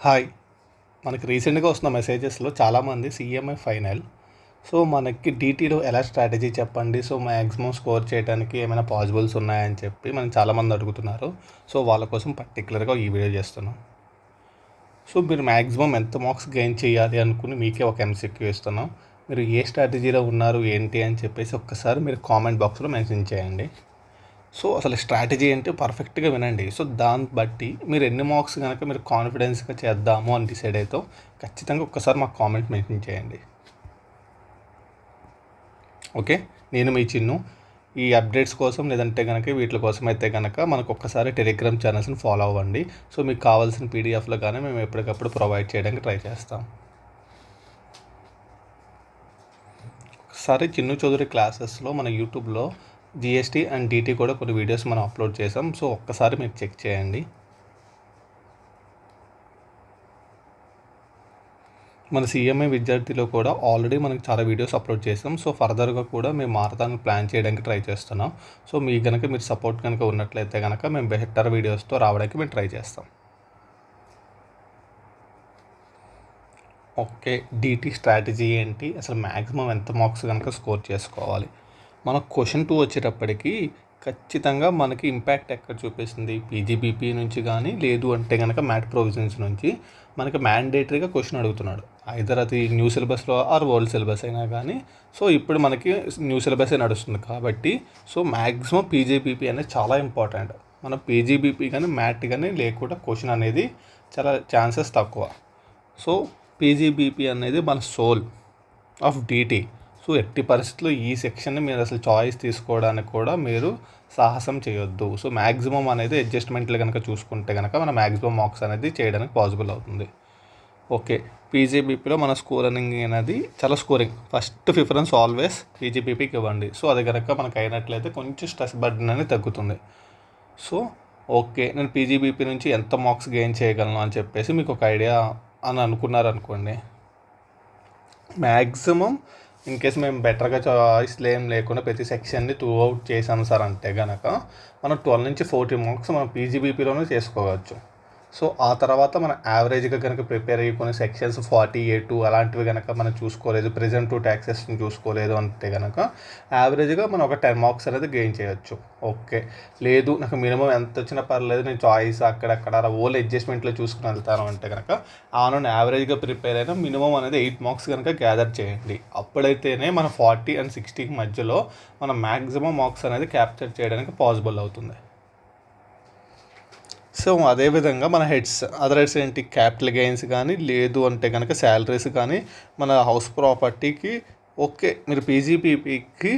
Hi. మనకి రీసెంట్‌గా వస్తున్న మెసేజెస్‌లో చాలామంది సీఎంఏ ఫైనల్. సో, మనకి డీటీలో ఎలా స్ట్రాటజీ చెప్పండి. సో, మాక్సిమం స్కోర్ చేయడానికి ఏమైనా పాసిబుల్స్ ఉన్నాయని చెప్పి మనకి చాలామంది అడుగుతున్నారు. సో, వాళ్ళ కోసం పర్టిక్యులర్‌గా ఈ వీడియో చేస్తున్నాం. సో, మీరు మాక్సిమం ఎంత మార్క్స్ గెయిన్ చేయాలి అనుకుని మీకే ఒక ఎంసీక్యూ ఇస్తున్నాం. మీరు ఏ స్ట్రాటజీలో ఉన్నారు ఏంటి అని చెప్పేసి ఒక్కసారి మీరు కామెంట్ బాక్స్‌లో మెన్షన్ చేయండి. సో, అసలు స్ట్రాటజీ అంటే పర్ఫెక్ట్‌గా వినండి. సో, దాన్ని బట్టి మీరు ఎన్ని మార్క్స్ గనక మీరు కాన్ఫిడెన్స్‌గా చేద్దాము అని డిసైడ్ అయితే ఖచ్చితంగా ఒక్కసారి మాకు కామెంట్ మెన్షన్ చేయండి. ఓకే. నేను మీ చిన్ను. ఈ అప్డేట్స్ కోసం లేదంటే కనుక వీటి కోసం అయితే కనుక మనకు ఒక్కసారి టెలిగ్రామ్ ఛానల్స్ని ఫాలో అవ్వండి. సో, మీకు కావాల్సిన పీడిఎఫ్లు కానీ మేము ఎప్పటికప్పుడు ప్రొవైడ్ చేయడానికి ట్రై చేస్తాం. ఒకసారి చిన్ను చౌదరి క్లాసెస్లో మన యూట్యూబ్లో జిఎస్టీ అండ్ డీటీ కూడా కొన్ని వీడియోస్ మనం అప్లోడ్ చేసాం. సో, ఒక్కసారి మీరు చెక్ చేయండి. మన సీఎంఏ విద్యార్థిలో కూడా ఆల్రెడీ మనకి చాలా వీడియోస్ అప్లోడ్ చేసాం. సో, ఫర్దర్గా కూడా మేము మారతాన్ని ప్లాన్ చేయడానికి ట్రై చేస్తున్నాం. సో, మీరు సపోర్ట్ కనుక ఉన్నట్లయితే కనుక మేము బెటర్ వీడియోస్తో రావడానికి మేము ట్రై చేస్తాం. ఓకే. డీటీ స్ట్రాటజీ ఏంటి, అసలు మ్యాక్సిమం ఎంత మార్క్స్ కనుక స్కోర్ చేసుకోవాలి. మన క్వశ్చన్ 2 వచ్చేటప్పటికి ఖచ్చితంగా మనకి ఇంపాక్ట్ ఎక్కడ చూపిస్తుంది, పీజీబీపీ నుంచి కానీ లేదు అంటే కనుక మ్యాట్ ప్రొవిజన్స్ నుంచి మనకి మ్యాండేటరీగా క్వశ్చన్ అడుగుతున్నాడు. ఐదర్ అది న్యూ సిలబస్లో ఆర్ ఓల్డ్ సిలబస్ అయినా కానీ. సో, ఇప్పుడు మనకి న్యూ సిలబసే నడుస్తుంది కాబట్టి సో మ్యాక్సిమం పీజీబీపీ అనేది చాలా ఇంపార్టెంట్. మనం పీజీబీపీ కానీ మ్యాట్ కానీ లేకుండా క్వశ్చన్ అనేది చాలా ఛాన్సెస్ తక్కువ. సో, పీజీబీపీ అనేది మన సోల్ ఆఫ్ డీటీ. సో, ఎట్టి పరిస్థితుల్లో ఈ సెక్షన్ని మీరు అసలు చాయిస్ తీసుకోవడానికి కూడా మీరు సాహసం చేయొద్దు. సో, మ్యాక్సిమం అనేది అడ్జస్ట్మెంట్లు కనుక చూసుకుంటే కనుక మన మ్యాక్సిమం మార్క్స్ అనేది చేయడానికి పాసిబుల్ అవుతుంది. ఓకే. పీజీబీపీలో మన స్కోరింగ్ అనేది చాలా స్కోరింగ్ ఫస్ట్ ప్రిఫరెన్స్ ఆల్వేస్ పీజీబీపీకి ఇవ్వండి. సో, అది కనుక మనకు అయినట్లయితే కొంచెం స్ట్రెస్ బర్డెన్ అనేది తగ్గుతుంది. సో, ఓకే, నేను పీజీబీపీ నుంచి ఎంత మార్క్స్ గెయిన్ చేయగలను అని చెప్పేసి మీకు ఒక ఐడియా అని అనుకున్నారనుకోండి. మ్యాక్సిమం ఇన్ కేస్ మేము బెటర్గా చాయిస్లు ఏం లేకుండా ప్రతి సెక్షన్ని త్రూ అవుట్ చేసాం సార్ అంటే కనుక మనం 12 నుంచి 14 మార్క్స్ మనం పీజీబీపీలోనే చేసుకోవచ్చు. సో, ఆ తర్వాత మనం యావరేజ్గా కనుక ప్రిపేర్ అయ్యి కొన్ని సెక్షన్స్ 48 అలాంటివి కనుక మనం చూసుకోలేదు, ప్రెజెంట్ టు ట్యాక్సెస్ని చూసుకోలేదు అంటే కనుక యావరేజ్గా మనం ఒక 10 మార్క్స్ అనేది గెయిన్ చేయొచ్చు. ఓకే. లేదు నాకు మినిమం ఎంత వచ్చినా పర్లేదు, నేను చాయిస్ అక్కడక్కడ ఓల్ అడ్జస్ట్మెంట్లో చూసుకుని వెళ్తాను అంటే కనుక ఆన్ యావరేజ్గా ప్రిపేర్ అయినా మినిమం అనేది 8 మార్క్స్ కనుక గ్యాదర్ చేయండి. అప్పుడైతేనే మన 40 and 60 మధ్యలో మనం మ్యాక్సిమం మార్క్స్ అనేది క్యాప్చర్ చేయడానికి పాసిబుల్ అవుతుంది. సో, అదేవిధంగా మన అదర్ హెడ్స్ ఏంటి, క్యాపిటల్ గెయిన్స్ కానీ లేదు అంటే కనుక శాలరీస్ కానీ మన హౌస్ ప్రాపర్టీకి. ఓకే, మీరు పీజీపీపీకి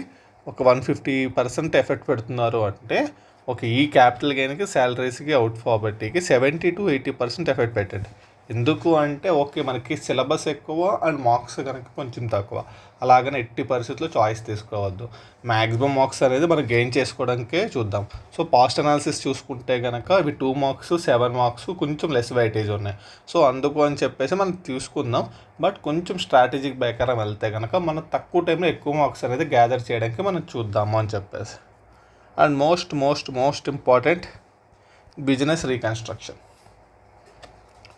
ఒక 150% ఎఫెక్ట్ పెడుతున్నారు అంటే ఓకే, ఈ క్యాపిటల్ గెయిన్కి శాలరీస్కి అవుట్ ప్రాపర్టీకి 70 to 80% ఎఫెక్ట్ పెట్టండి. ఎందుకు అంటే ఓకే, మనకి సిలబస్ ఎక్కువ అండ్ మార్క్స్ కనుక కొంచెం తక్కువ. అలాగనే ఎట్టి పరిస్థితుల్లో చాయిస్ తీసుకోవద్దు. మ్యాక్సిమం మార్క్స్ అనేది మనం గెయిన్ చేసుకోవడానికే చూద్దాం. సో, పాస్ట్ అనాలిసిస్ చూసుకుంటే కనుక ఇవి 2 మార్క్స్ 7 మార్క్స్ కొంచెం లెస్ వెయిటేజ్ ఉన్నాయి. సో, అందుకు అని చెప్పేసి మనం తీసుకుందాం. బట్ కొంచెం స్ట్రాటజిక్ ప్రకారం వెళ్తే కనుక మనం తక్కువ టైంలో ఎక్కువ మార్క్స్ అనేది గ్యాదర్ చేయడానికి మనం చూద్దాము అని చెప్పేసి. And most important, business reconstruction.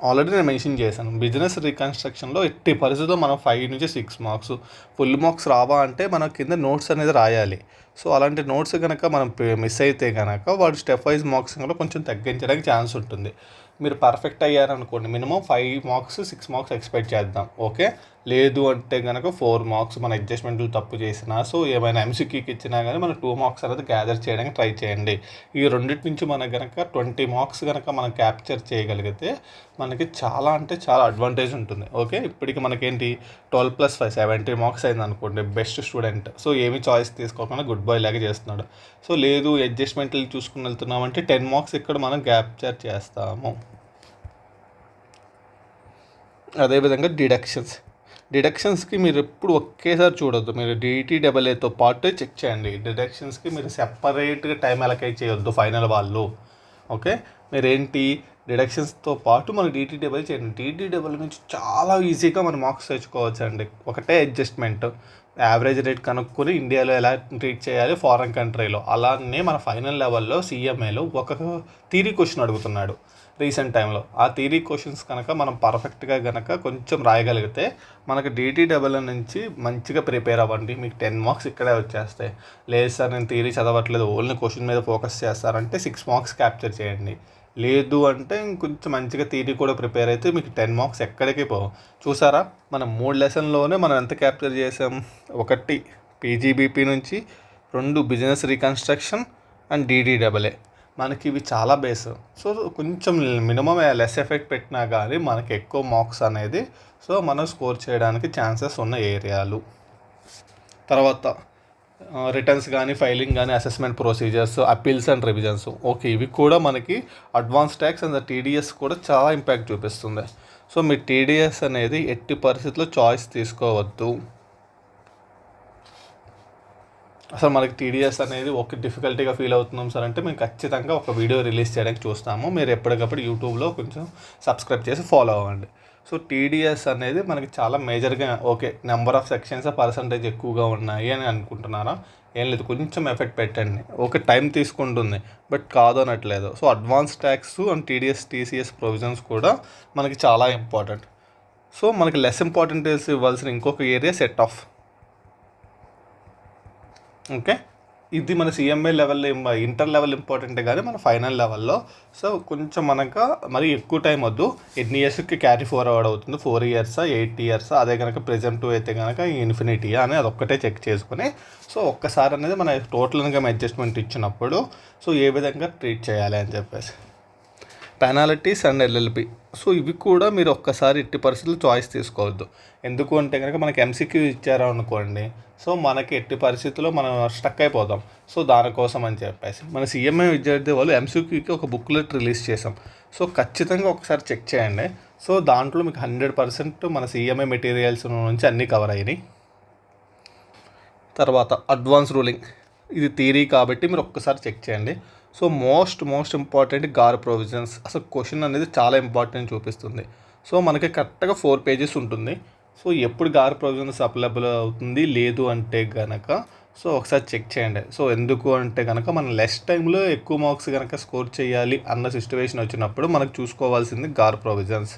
Already నేను మెన్షన్ చేశాను. బిజినెస్ రీకన్స్ట్రక్షన్లో ఎట్టి పరిస్థితుల్లో మనం 5 నుంచి 6 మార్క్స్ ఫుల్ మార్క్స్ రావా అంటే మనం కింద నోట్స్ అనేది రాయాలి. సో, అలాంటి నోట్స్ కనుక మనం మిస్ అయితే కనుక వాడు స్టెప్ వైజ్ మార్క్స్ కూడా కొంచెం తగ్గించడానికి ఛాన్స్ ఉంటుంది. మీరు పర్ఫెక్ట్ అయ్యారనుకోండి మినిమం 5 మార్క్స్ 6 మార్క్స్ ఎక్స్పెక్ట్ చేద్దాం. ఓకే. లేదు అంటే కనుక 4 మార్క్స్ మన అడ్జస్ట్మెంట్లు తప్పు చేసినా, సో ఏమైనా ఎంసీక్యూకి ఇచ్చినా కానీ మనం 2 మార్క్స్ అనేది గ్యాదర్ చేయడానికి ట్రై చేయండి. ఈ రెండింటి నుంచి మనకు కనుక 20 మార్క్స్ కనుక మనం క్యాప్చర్ చేయగలిగితే మనకి చాలా అంటే చాలా అడ్వాంటేజ్ ఉంటుంది. ఓకే. ఇప్పటికి మనకేంటి 12+5 70 మార్క్స్ అయింది అనుకోండి, బెస్ట్ స్టూడెంట్. సో, ఏమి చాయిస్ తీసుకోకుండా గుడ్ బాయ్ లాగా చేస్తున్నాడు. సో, లేదు అడ్జస్ట్మెంట్లు చూసుకుని వెళ్తున్నామంటే 10 మార్క్స్ ఇక్కడ మనం క్యాప్చర్ చేస్తాము. అదేవిధంగా డిడక్షన్స్కి మీరు ఎప్పుడు ఒకేసారి చూడొద్దు. మీరు DTAAతో పాటు చెక్ చేయండి. డిడక్షన్స్కి మీరు సెపరేట్గా టైం అలొకేట్ చేయొద్దు ఫైనల్ వాళ్ళు. ఓకే. మీరేంటి డిడక్షన్స్తో పాటు మన DTAA చేయండి. DTAA నుంచి చాలా ఈజీగా మనం మార్క్స్ తెచ్చుకోవచ్చు అండి. ఒకటే అడ్జస్ట్మెంట్, యావరేజ్ రేట్ కనుక్కొని ఇండియాలో ఎలా ట్రీట్ చేయాలి ఫారెన్ కంట్రీలో. అలానే మన ఫైనల్ లెవెల్లో CMAలో ఒక థియరీ క్వశ్చన్ అడుగుతున్నాడు. రీసెంట్ టైంలో. ఆ థియరీ క్వశ్చన్స్ కనుక మనం పర్ఫెక్ట్గా కనుక కొంచెం రాయగలిగితే మనకి DTEE నుంచి మంచిగా ప్రిపేర్ అవ్వండి, మీకు 10 మార్క్స్ ఇక్కడే వచ్చేస్తాయి. లేదు సార్ నేను థియరీ చదవట్లేదు, ఓన్లీ క్వశ్చన్ మీద ఫోకస్ చేస్తారంటే 6 మార్క్స్ క్యాప్చర్ చేయండి. లేదు అంటే ఇంకొంచెం మంచిగా థియరీ కూడా ప్రిపేర్ అయితే మీకు 10 మార్క్స్ ఎక్కడికి పోవు. చూసారా, మనం 3 లెసన్లోనే మనం ఎంత క్యాప్చర్ చేసాం? 1 PGBP నుంచి, 2 బిజినెస్ రీకన్స్ట్రక్షన్ అండ్ DTEE. మనకి ఇవి చాలా బేస్. సో కొంచెం మినిమం లెస్ ఎఫెక్ట్ పెట్టినా కానీ మనకి ఎక్కువ మార్క్స్ అనేది సో మనం స్కోర్ చేయడానికి ఛాన్సెస్ ఉన్న ఏరియాలు. తర్వాత రిటర్న్స్ కానీ, ఫైలింగ్ కానీ, assessment procedures, appeals and revisions. Okay, ఇవి కూడా మనకి అడ్వాన్స్ ట్యాక్స్ అండ్ TDS కూడా చాలా ఇంపాక్ట్ చూపిస్తుంది. సో మీ TDS అనేది ఎట్టి పరిస్థితుల్లో చాయిస్ తీసుకోవద్దు. అసలు మనకి TDS అనేది ఒక డిఫికల్టీగా ఫీల్ అవుతున్నాం సార్ అంటే మేము ఖచ్చితంగా ఒక వీడియో రిలీజ్ చేయడానికి చూస్తాము. మీరు ఎప్పటికప్పుడు యూట్యూబ్లో కొంచెం సబ్స్క్రైబ్ చేసి ఫాలో అవ్వండి. సో TDS అనేది మనకి చాలా మేజర్గా, okay number of sections percentage ఎక్కువగా ఉన్నాయి అని అనుకుంటున్నారా? ఏం లేదు, కొంచెం ఎఫెక్ట్ పెట్టండి. ఓకే టైం తీసుకుంటుంది బట్ కాదు అనట్లేదు. So advance tax and TDS TCS provisions కూడా మనకి చాలా ఇంపార్టెంట్. సో మనకి లెస్ ఇంపార్టెంటేజ్ ఇవ్వాల్సిన ఇంకొక ఏరియా సెట్ ఆఫ్. ఓకే, ఇది మన CMA లెవెల్లో ఇంటర్ లెవెల్ ఇంపార్టెంటే కానీ మన ఫైనల్ లెవెల్లో సో కొంచెం మనకు మరి ఎక్కువ టైం వద్దు. ఎన్ని ఇయర్స్కి క్యారీ ఫార్వర్డ్ అవుతుంది, 4 ఇయర్సా 8 ఇయర్సా, అదే కనుక ప్రెజెంట్ అయితే కనుక ఇన్ఫినిటీయా అని అదొక్కటే చెక్ చేసుకుని సో ఒక్కసారి అనేది మన టోటల్ ఇన్కమ్ అడ్జస్ట్మెంట్ ఇచ్చినప్పుడు సో ఏ విధంగా ట్రీట్ చేయాలి అని చెప్పేసి. Penalties and LLP. సో ఇవి కూడా మీరు ఒక్కసారి ఎట్టి పరిస్థితుల్లో చాయిస్ తీసుకోవద్దు. ఎందుకు అంటే కనుక మనకి MCQ ఇచ్చారా అనుకోండి, సో మనకి ఎట్టి పరిస్థితుల్లో మనం స్టక్ అయిపోతాం. సో దానికోసం అని చెప్పేసి మన CMA విద్యార్థి వాళ్ళు MCQకి ఒక బుక్లెట్ రిలీజ్ చేసాం. సో ఖచ్చితంగా ఒకసారి చెక్ చేయండి. సో దాంట్లో మీకు 100% మన CMA మెటీరియల్స్ నుంచి అన్నీ కవర్ అయినాయి. తర్వాత అడ్వాన్స్ రూలింగ్, ఇది థియరీ కాబట్టి మీరు ఒక్కసారి చెక్ చేయండి. So most important GAAR provisions. అసలు క్వశ్చన్ అనేది చాలా ఇంపార్టెంట్ చూపిస్తుంది. సో మనకి కరెక్ట్గా 4 పేజెస్ ఉంటుంది. సో ఎప్పుడు గార్ ప్రొవిజన్స్ అప్లైబుల్ అవుతుంది లేదు అంటే కనుక సో ఒకసారి చెక్ చేయండి. సో ఎందుకు అంటే కనుక మనం లెస్ టైంలో ఎక్కువ మార్క్స్ కనుక స్కోర్ చేయాలి అన్న సిచ్యువేషన్ వచ్చినప్పుడు మనకు చూసుకోవాల్సింది గార్ ప్రొవిజన్స్.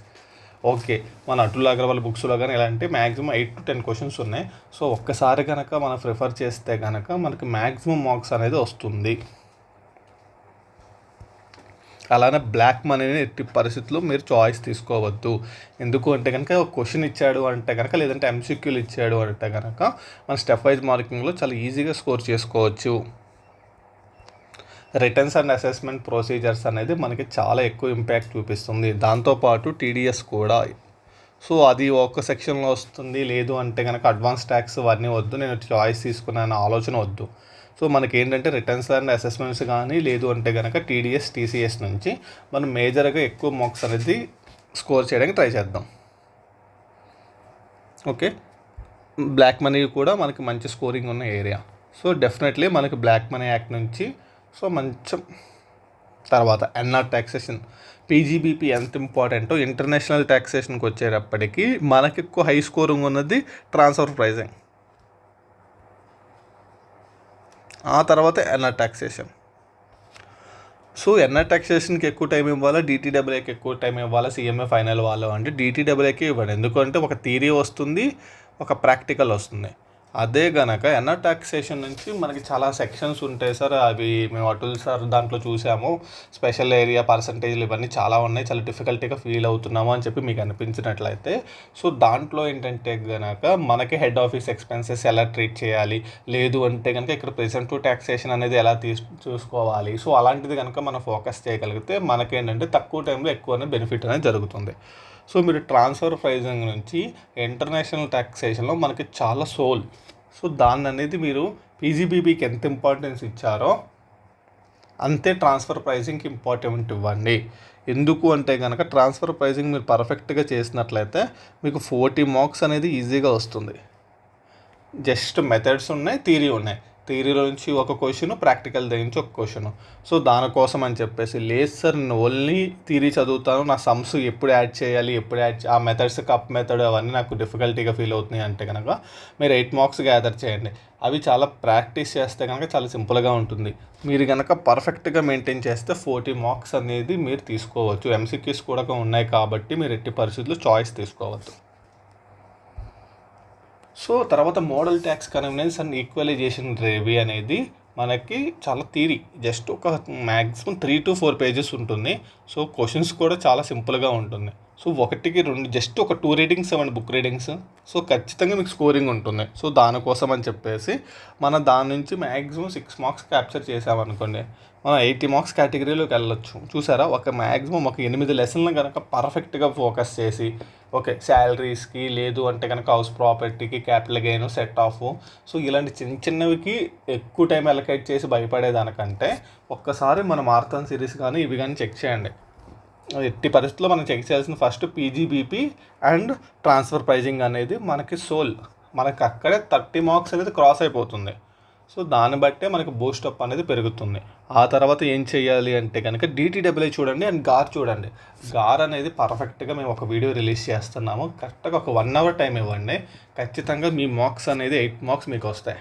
ఓకే, మన అటుల్ అగర్వాల్ బుక్స్లో కానీ ఇలాంటి మ్యాక్సిమం 8 to 10 క్వశ్చన్స్ ఉన్నాయి. సో ఒక్కసారి కనుక మనం ప్రిఫర్ చేస్తే కనుక మనకి మ్యాక్సిమం మార్క్స్ అనేది వస్తుంది. అలానే బ్లాక్ మనీని ఎట్టి పరిస్థితుల్లో మీరు చాయిస్ తీసుకోవద్దు. ఎందుకు అంటే కనుక ఒక క్వశ్చన్ ఇచ్చాడు అంటే కనుక లేదంటే MCQలు ఇచ్చాడు అంటే కనుక మన స్టెప్ వైజ్ మార్కింగ్లో చాలా ఈజీగా స్కోర్ చేసుకోవచ్చు. రిటర్న్స్ అండ్ అసెస్మెంట్ ప్రొసీజర్స్ అనేది మనకి చాలా ఎక్కువ ఇంపాక్ట్ చూపిస్తుంది. దాంతోపాటు TDS కూడా. సో అది ఒక సెక్షన్లో వస్తుంది, లేదు అంటే కనుక అడ్వాన్స్ ట్యాక్స్ అవన్నీ వద్దు, నేను చాయిస్ తీసుకున్నాను ఆలోచన వద్దు. సో మనకి ఏంటంటే రిటర్న్స్ అండ్ అసెస్మెంట్స్ కానీ లేదు అంటే కనుక TDS TCS నుంచి మనం మేజర్గా ఎక్కువ మార్క్స్ అనేది స్కోర్ చేయడానికి ట్రై చేద్దాం. ఓకే, బ్లాక్ మనీ కూడా మనకి మంచి స్కోరింగ్ ఉన్న ఏరియా. సో డెఫినెట్లీ మనకి బ్లాక్ మనీ యాక్ట్ నుంచి సో మంచి. తర్వాత NR ట్యాక్సేషన్, PGBP ఎంత ఇంపార్టెంటో ఇంటర్నేషనల్ ట్యాక్సేషన్కి వచ్చేటప్పటికి మనకి ఎక్కువ హై స్కోరింగ్ ఉన్నది ట్రాన్స్ఫర్ ప్రైజింగ్, ఆ తర్వాత NR ట్యాక్సేషన్. సో NR ట్యాక్సేషన్కి ఎక్కువ టైం ఇవ్వాలా, DTEEకి ఎక్కువ టైం ఇవ్వాలా, CMA ఫైనల్ వాళ్ళు అంటే DTEEకి ఇవ్వండి. ఎందుకంటే ఒక థియరీ వస్తుంది, ఒక ప్రాక్టికల్ వస్తుంది. అదే కనుక NR ట్యాక్సేషన్ నుంచి మనకి చాలా సెక్షన్స్ ఉంటాయి సార్, అవి మేము అటుల్ సార్ దాంట్లో చూసాము, స్పెషల్ ఏరియా పర్సంటేజ్లు ఇవన్నీ చాలా ఉన్నాయి, చాలా డిఫికల్టీగా ఫీల్ అవుతున్నాము అని చెప్పి మీకు అనిపించినట్లయితే సో దాంట్లో ఏంటంటే కనుక మనకి హెడ్ ఆఫీస్ ఎక్స్పెన్సెస్ ఎలా ట్రీట్ చేయాలి, లేదు అంటే కనుక ఇక్కడ ప్రెజెంటివ్ ట్యాక్సేషన్ అనేది ఎలా చూసుకోవాలి, సో అలాంటిది కనుక మనం ఫోకస్ చేయగలిగితే మనకేంటంటే తక్కువ టైంలో ఎక్కువ బెనిఫిట్ అనేది జరుగుతుంది. సో మీరు ట్రాన్స్ఫర్ ప్రైజింగ్ నుంచి ఇంటర్నేషనల్ ట్యాక్సేషన్లో మనకి చాలా సోల్. సో దాన్ని అనేది మీరు PGBPకి ఎంత ఇంపార్టెన్స్ ఇచ్చారో అంతే ట్రాన్స్ఫర్ ప్రైజింగ్కి ఇంపార్టెంట్ ఇవ్వండి. ఎందుకు అంటే కనుక ట్రాన్స్ఫర్ ప్రైజింగ్ మీరు పర్ఫెక్ట్గా చేసినట్లయితే మీకు 40 మార్క్స్ అనేది ఈజీగా వస్తుంది. జస్ట్ మెథడ్స్ ఉన్నాయి, థియరీ ఉన్నాయి. థియరీలో నుంచి ఒక క్వశ్చన్, ప్రాక్టికల్ దగ్గర నుంచి ఒక క్వశ్చన్. సో దానికోసం అని చెప్పేసి లేదు సార్ నేను ఓన్లీ థియరీ చదువుతాను, నా సమ్స్ ఎప్పుడు యాడ్ చేయాలి, ఆ మెథడ్స్ కప్ మెథడ్ అవన్నీ నాకు డిఫికల్టీగా ఫీల్ అవుతున్నాయి అంటే కనుక మీరు 8 మార్క్స్ గ్యాదర్ చేయండి. అవి చాలా ప్రాక్టీస్ చేస్తే కనుక చాలా సింపుల్గా ఉంటుంది. మీరు కనుక పర్ఫెక్ట్గా మెయింటైన్ చేస్తే 40 మార్క్స్ అనేది మీరు తీసుకోవచ్చు. ఎంసీక్యూస్ కూడా ఉన్నాయి కాబట్టి మీరు ఎట్టి పరిస్థితుల్లో చాయిస్ తీసుకోవద్దు. సో తర్వాత model tax convenience and equalisation levy అనేది మనకి చాలా థియరీ, జస్ట్ ఒక మ్యాక్సిమం 3 to 4 పేజెస్ ఉంటుంది. సో క్వశ్చన్స్ కూడా చాలా సింపుల్గా ఉంటుంది. సో 1-2 జస్ట్ ఒక 2 రీడింగ్స్ ఇవ్వండి, బుక్ రీడింగ్స్. సో ఖచ్చితంగా మీకు స్కోరింగ్ ఉంటుంది. సో దానికోసం అని చెప్పేసి దాని నుంచి మ్యాక్సిమం 6 మార్క్స్ క్యాప్చర్ చేసామనుకోండి, మనం 80 మార్క్స్ కేటగిరీలోకి వెళ్ళొచ్చు. చూసారా, ఒక మ్యాక్సిమం ఒక 8 లెసన్లు కనుక పర్ఫెక్ట్గా ఫోకస్ చేసి ఓకే శాలరీస్కి లేదు అంటే కనుక హౌస్ ప్రాపర్టీకి, capital gain, set of, so ఇలాంటి చిన్నవికి ఎక్కువ టైం అలొకేట్ చేసి భయపడేదానికంటే ఒక్కసారి మన మారథాన్ సిరీస్ కానీ ఇవి కానీ చెక్ చేయండి. ఎట్టి పరిస్థితుల్లో మనం చెక్ చేయాల్సిన first PGBP and transfer pricing అనేది మనకి మనకి అక్కడే 30 మార్క్స్ అనేది క్రాస్ అయిపోతుంది. సో దాన్ని బట్టే మనకి బూస్టప్ అనేది పెరుగుతుంది. ఆ తర్వాత ఏం చేయాలి అంటే కనుక DTAA చూడండి అండ్ గార్ చూడండి. గార్ అనేది పర్ఫెక్ట్గా మేము ఒక వీడియో రిలీజ్ చేస్తున్నాము. కరెక్ట్గా ఒక 1 hour టైం ఇవ్వండి, ఖచ్చితంగా మీ మార్క్స్ అనేది 8 మార్క్స్ మీకు వస్తాయి.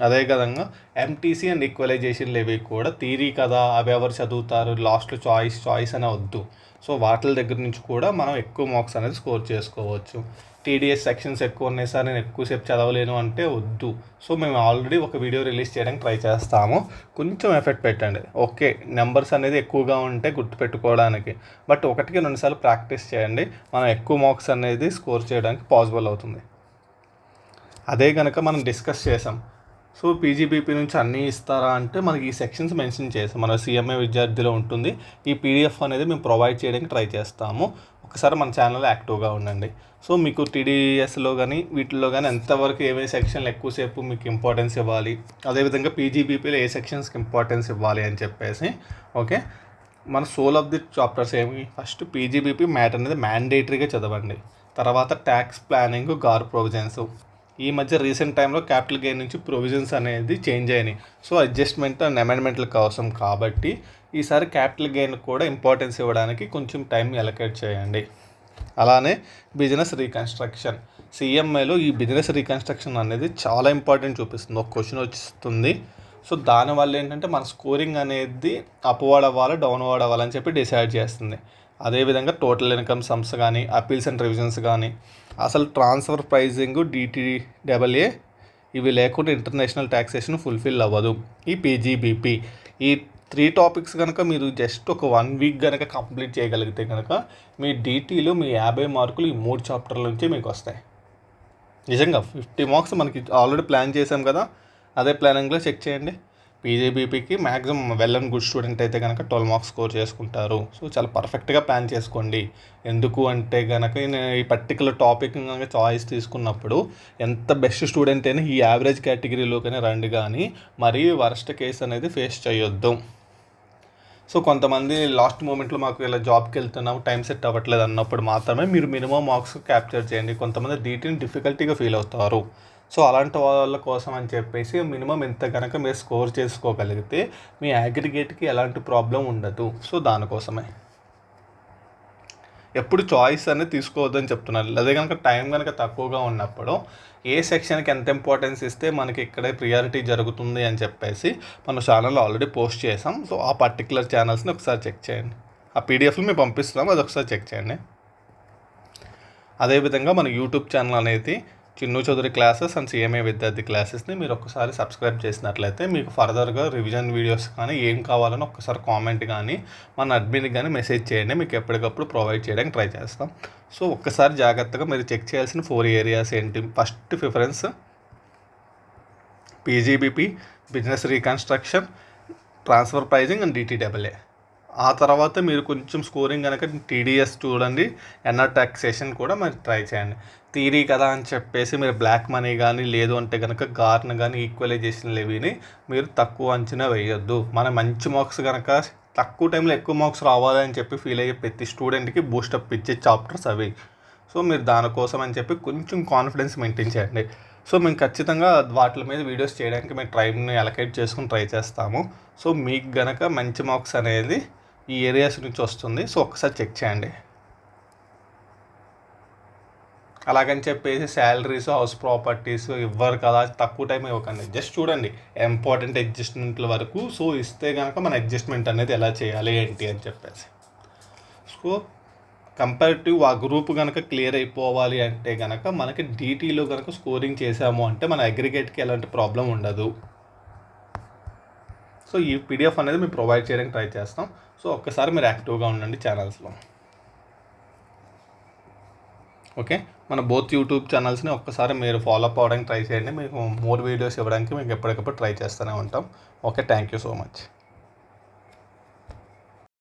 అదే విధంగా ఎంటీసీ అండ్ ఈక్వలైజేషన్లు ఇవి కూడా థియరీ కదా, అవి ఎవరు చదువుతారు, లాస్ట్లో చాయిస్ అనే వద్దు. సో వాటి దగ్గర నుంచి కూడా మనం ఎక్కువ మార్క్స్ అనేది స్కోర్ చేసుకోవచ్చు. టీడీఎస్ సెక్షన్స్ ఎక్కువ ఉన్నాయి సార్, నేను ఎక్కువసేపు చదవలేను అంటే వద్దు. సో మేము ఆల్రెడీ ఒక వీడియో రిలీజ్ చేయడానికి ట్రై చేస్తాము, కొంచెం ఎఫెక్ట్ పెట్టండి. ఓకే నెంబర్స్ అనేది ఎక్కువగా ఉంటే గుర్తుపెట్టుకోవడానికి, బట్ 1-2 సార్లు ప్రాక్టీస్ చేయండి, మనం ఎక్కువ మార్క్స్ అనేది స్కోర్ చేయడానికి పాసిబుల్ అవుతుంది. అదే కనుక మనం డిస్కస్ చేసాం. సో పీజీబీపీ నుంచి అన్నీ ఇస్తారా అంటే మనకి ఈ సెక్షన్స్ మెన్షన్ చేసాం, మన CMA విద్యార్థిలో ఉంటుంది. ఈ PDF అనేది మేము ప్రొవైడ్ చేయడానికి ట్రై చేస్తాము. ఒకసారి మన ఛానల్లో యాక్టివ్గా ఉండండి. సో మీకు TDSలో కానీ వీటిల్లో కానీ ఎంతవరకు ఏవే సెక్షన్లు ఎక్కువసేపు మీకు ఇంపార్టెన్స్ ఇవ్వాలి, అదేవిధంగా పీజీబీపీలో ఏ సెక్షన్స్కి ఇంపార్టెన్స్ ఇవ్వాలి అని చెప్పేసి ఓకే. మన సోల్ ఆఫ్ ది చాప్టర్స్ ఏమి, ఫస్ట్ పీజీబీపీ మ్యాటర్ అనేది మ్యాండేటరీగా చదవండి. తర్వాత ట్యాక్స్ ప్లానింగ్, గార్ ప్రొవిజన్స్. ఈ మధ్య రీసెంట్ టైంలో క్యాపిటల్ గెయిన్ నుంచి ప్రొవిజన్స్ అనేది చేంజ్ అయినాయి. సో అడ్జస్ట్మెంట్ అండ్ అమెండ్మెంట్ల కోసం కాబట్టి ఈసారి క్యాపిటల్ గెయిన్ కూడా ఇంపార్టెన్స్ ఇవ్వడానికి కొంచెం టైం అలొకేట్ చేయండి. అలానే బిజినెస్ రీకన్స్ట్రక్షన్, CMAలో ఈ బిజినెస్ రీకన్స్ట్రక్షన్ అనేది చాలా ఇంపార్టెంట్ చూపిస్తుంది. ఒక క్వశ్చన్ వస్తుంది. సో దానివల్ల ఏంటంటే మన స్కోరింగ్ అనేది అప్వర్డ్ అవ్వాలి, డౌన్వర్డ్ అవ్వాలని చెప్పి డిసైడ్ చేస్తుంది. అదేవిధంగా టోటల్ ఇన్కమ్ సమ్స్ కానీ, అపీల్స్ అండ్ రివిజన్స్ కానీ, అసలు ట్రాన్స్ఫర్ ప్రైజింగ్, DTAA ఇవి లేకుండా ఇంటర్నేషనల్ ట్యాక్సేషన్ ఫుల్ఫిల్ అవ్వదు. ఈ పీజీబీపీ ఈ 3 టాపిక్స్ కనుక మీరు జస్ట్ ఒక 1 week కనుక కంప్లీట్ చేయగలిగితే కనుక మీ DTలో మీ 50 మార్కులు ఈ 3 చాప్టర్ల నుంచి మీకు వస్తాయి. నిజంగా 50 మార్క్స్ మనకి ఆల్రెడీ ప్లాన్ చేసాం కదా, అదే ప్లానింగ్లో చెక్ చేయండి. పీజీబీపీకి maximum well and good student అయితే కనుక 12 మార్క్స్ స్కోర్ చేసుకుంటారు. సో చాలా పర్ఫెక్ట్గా ప్లాన్ చేసుకోండి. ఎందుకు అంటే కనుక ఈ పర్టికులర్ టాపిక్ కనుక చాయిస్ తీసుకున్నప్పుడు ఎంత బెస్ట్ స్టూడెంట్ అయినా ఈ యావరేజ్ కేటగిరీలోకైనా రండి, కానీ మరీ వరస్ట్ కేసు అనేది ఫేస్ చేయొద్దు. సో కొంతమంది లాస్ట్ మూమెంట్లో మాకు ఇలా జాబ్కి వెళ్తున్నాము, టైం సెట్ అవ్వట్లేదు అన్నప్పుడు మాత్రమే మీరు మినిమం మార్క్స్ క్యాప్చర్ చేయండి. కొంతమంది DTని డిఫికల్టీగా ఫీల్ అవుతారు. సో అలాంటి వాళ్ళ కోసం అని చెప్పేసి మినిమం ఎంత కనుక మీరు స్కోర్ చేసుకోగలిగితే మీ అగ్రిగేట్కి ఎలాంటి ప్రాబ్లం ఉండదు. సో దానికోసమే ఎప్పుడు చాయిస్ అనేది తీసుకోవద్దని చెప్తున్నారు. అదే కనుక టైం కనుక తక్కువగా ఉన్నప్పుడు ఏ సెక్షన్కి ఎంత ఇంపార్టెన్స్ ఇస్తే మనకి ఇక్కడే ప్రియారిటీ జరుగుతుంది అని చెప్పేసి మన ఛానల్లో ఆల్రెడీ పోస్ట్ చేసాం. సో ఆ పర్టికులర్ ఛానల్స్ని ఒకసారి చెక్ చేయండి. ఆ PDFలు మేము పంపిస్తున్నాం, అది ఒకసారి చెక్ చేయండి. అదేవిధంగా మన యూట్యూబ్ ఛానల్ అనేది Chinnu Chowdary classes and CMA విద్యార్థి క్లాసెస్ని మీరు ఒక్కసారి సబ్స్క్రైబ్ చేసినట్లయితే మీకు ఫర్దర్గా రివిజన్ వీడియోస్ కానీ ఏం కావాలని ఒక్కసారి కామెంట్ కానీ మన అడ్మిన్కి కానీ మెసేజ్ చేయండి, మీకు ఎప్పటికప్పుడు ప్రొవైడ్ చేయడానికి ట్రై చేస్తాం. సో ఒక్కసారి జాగ్రత్తగా మీరు చెక్ చేయాల్సిన 4 ఏరియాస్ ఏంటి. First preference PGBP, business reconstruction, transfer pricing and DTAA. ఆ తర్వాత మీరు కొంచెం స్కోరింగ్ కనుక TDS చూడండి, NR టాక్సేషన్ కూడా మీరు ట్రై చేయండి. థియరీ కదా అని చెప్పేసి మీరు బ్లాక్ మనీ కానీ లేదు అంటే కనుక గార్న్ కానీ ఈక్వలైజేషన్ లేవిని మీరు తక్కువ అంచనా వేయొద్దు. మన మంచి మార్క్స్ కనుక తక్కువ టైంలో ఎక్కువ మార్క్స్ రావాలని చెప్పి ఫీల్ అయ్యే ప్రతి స్టూడెంట్కి బూస్టప్ ఇచ్చే చాప్టర్స్ అవి. సో మీరు దానికోసం అని చెప్పి కొంచెం కాన్ఫిడెన్స్ మెయింటైన్ చేయండి. సో మేము ఖచ్చితంగా వాటి మీద వీడియోస్ చేయడానికి మేము టైంని అలొకేట్ చేసుకుని ట్రై చేస్తాము. సో మీకు గనక మంచి మార్క్స్ అనేది ఈ ఏరియాస్ నుంచి వస్తుంది. సో ఒక్కసారి చెక్ చేయండి. అలాగని చెప్పేసి శాలరీస్, హౌస్ ప్రాపర్టీస్ ఇవ్వరు కదా, తక్కువ టైం ఇవ్వకండి. జస్ట్ చూడండి ఇంపార్టెంట్ అడ్జస్ట్మెంట్ల వరకు. సో ఇస్తే కనుక మన అడ్జస్ట్మెంట్ అనేది ఎలా చేయాలి ఏంటి అని చెప్పేసి. సో కంపారిటివ్ ఆ గ్రూప్ కనుక క్లియర్ అయిపోవాలి అంటే కనుక మనకి డీటీలో కనుక స్కోరింగ్ చేసాము అంటే మన అగ్రిగేట్కి ఎలాంటి ప్రాబ్లం ఉండదు. సో ఈ పీడిఎఫ్ అనేది మేము ప్రొవైడ్ చేయడానికి ట్రై చేస్తాం. సో ఒక్కసారి మీరు యాక్టివ్గా ఉండండి ఛానల్స్లో. ఓకే, మన బోత్ యూట్యూబ్ ఛానల్స్ని ఒక్కసారి మీరు ఫాలో అప్ అవ్వడానికి ట్రై చేయండి. మీకు మోర్ వీడియోస్ ఇవ్వడానికి మీకు ఎప్పటికప్పుడు ట్రై చేస్తూనే ఉంటాం. Okay, thank you so much.